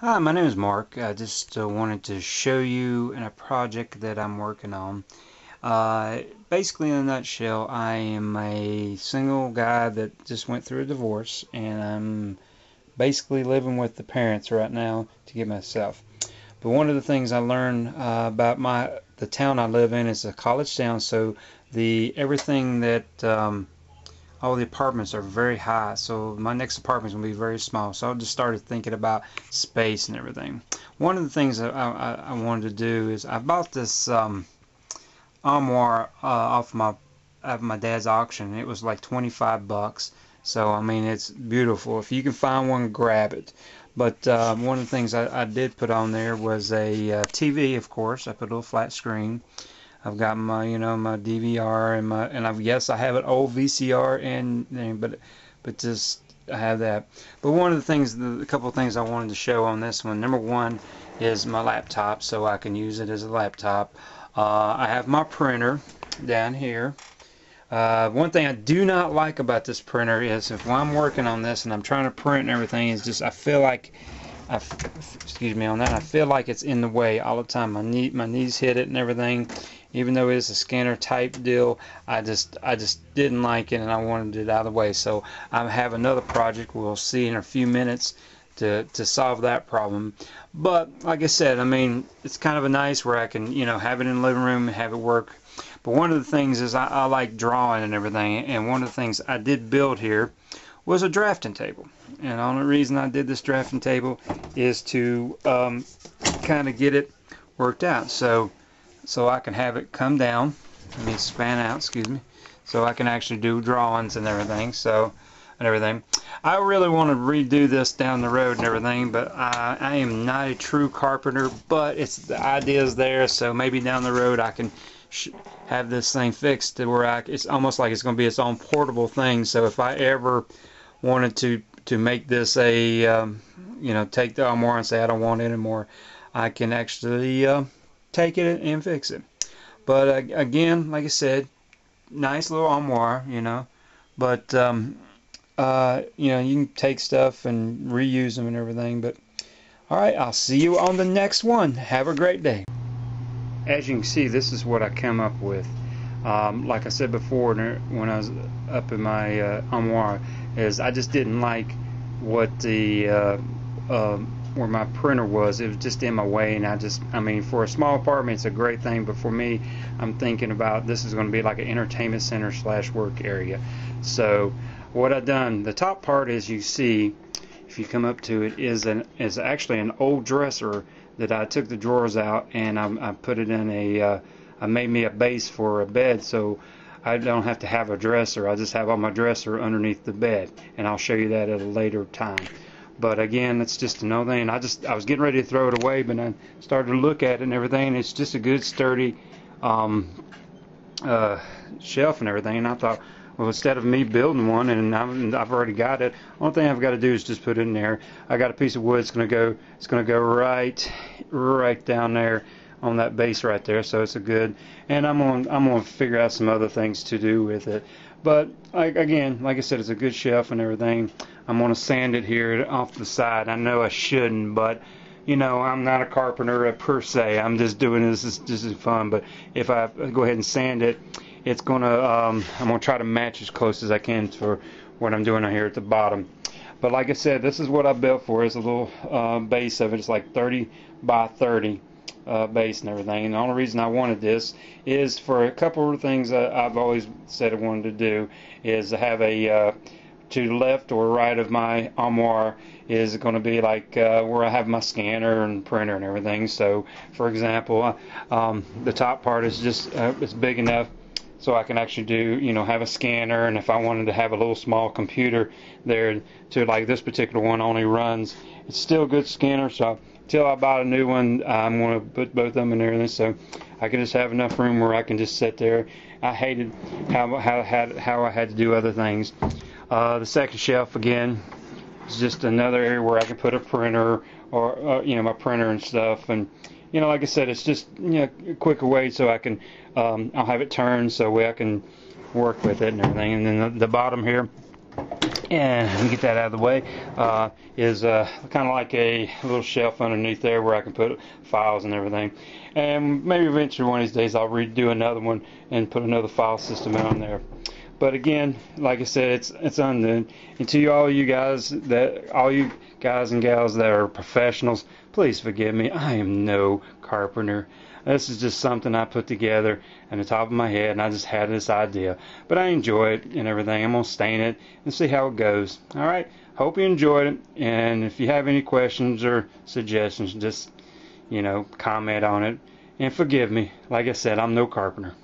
Hi, my name is Mark. I just wanted to show you in a project that I'm working on. Basically, in a nutshell, I am a single guy that just went through a divorce, and I'm basically living with the parents right now to get myself. But one of the things I learned about the town I live in is a college town, so the everything that all the apartments are very high, so my next apartment is going to be very small. So I just started thinking about space and everything. One of the things that I wanted to do is I bought this armoire off my dad's auction. It was like 25 bucks. So I mean, it's beautiful. If you can find one, grab it. But one of the things I did put on there was a TV, of course. I put a little flat screen. I've got my, my DVR yes, I have an old VCR but just I have that. But one of the things, a couple of things I wanted to show on this one. Number one is my laptop, so I can use it as a laptop. I have my printer down here. One thing I do not like about this printer is if when I'm working on this and I'm trying to print and everything, is just I feel like excuse me on that. I feel like it's in the way all the time. My knees hit it and everything. Even though it's a scanner type deal, I just didn't like it and I wanted it out of the way. So I have another project we'll see in a few minutes to solve that problem. But like I said, I mean, it's kind of a nice where I can have it in the living room and have it work. But one of the things is I like drawing and everything, and one of the things I did build here was a drafting table. And the only reason I did this drafting table is to kind of get it worked out. So I can have it come down. Let me span out, excuse me. So I can actually do drawings and everything. I really want to redo this down the road and everything, but I am not a true carpenter, but the idea is there, so maybe down the road I can have this thing fixed to where it's almost like it's going to be its own portable thing. So if I ever wanted to make this take the armoire and say I don't want it anymore, I can actually take it and fix it. But again, like I said, nice little armoire, but you can take stuff and reuse them and everything. But all right, I'll see you on the next one. Have a great day. As you can see, this is what I came up with. Like I said before, when I was up in my armoire, is I just didn't like what the where my printer was. It was just in my way, and I mean, for a small apartment, it's a great thing, but for me, I'm thinking about this is going to be like an entertainment center / work area. So what I've done, the top part, as you see, if you come up to it, is actually an old dresser that I took the drawers out and I put it in I made me a base for a bed, so I don't have to have a dresser. I just have all my dresser underneath the bed, and I'll show you that at a later time. But again, it's just another thing. I was getting ready to throw it away, but I started to look at it and everything. It's just a good sturdy shelf and everything, and I thought, well, instead of me building one, and I've already got it, only thing I've got to do is just put it in there. I got a piece of wood. It's going to go right down there on that base right there. So it's a good. And I'm going to figure out some other things to do with it. But again, like I said, it's a good shelf and everything. I'm going to sand it here off the side. I know I shouldn't, but I'm not a carpenter per se. I'm just doing this. This is fun. But if I go ahead and sand it, it's gonna I'm gonna try to match as close as I can for what I'm doing here at the bottom. But like I said, this is what I built for. It's a little base of it. It's like 30 by 30 base and everything. And the only reason I wanted this is for a couple of things that I've always said I wanted to do is to have a to the left or right of my armoire is going to be like where I have my scanner and printer and everything. So for example, the top part is just it's big enough so I can actually do, have a scanner, and if I wanted to have a little small computer there to, like this particular one only runs, it's still a good scanner, so until I buy a new one, I'm going to put both of them in there, so I can just have enough room where I can just sit there. I hated how I had to do other things. The second shelf, again, is just another area where I can put a printer or, my printer and stuff, and like I said, it's just a quicker way so I can I'll have it turned so I can work with it and everything. And then the bottom here and get that out of the way, is kind of like a little shelf underneath there where I can put files and everything. And maybe eventually one of these days I'll redo another one and put another file system on there. But again, like I said, it's undone. And to all you guys and gals that are professionals, please forgive me. I am no carpenter. This is just something I put together on the top of my head, and I just had this idea. But I enjoy it and everything. I'm going to stain it and see how it goes. Alright, hope you enjoyed it. And if you have any questions or suggestions, just, comment on it. And forgive me. Like I said, I'm no carpenter.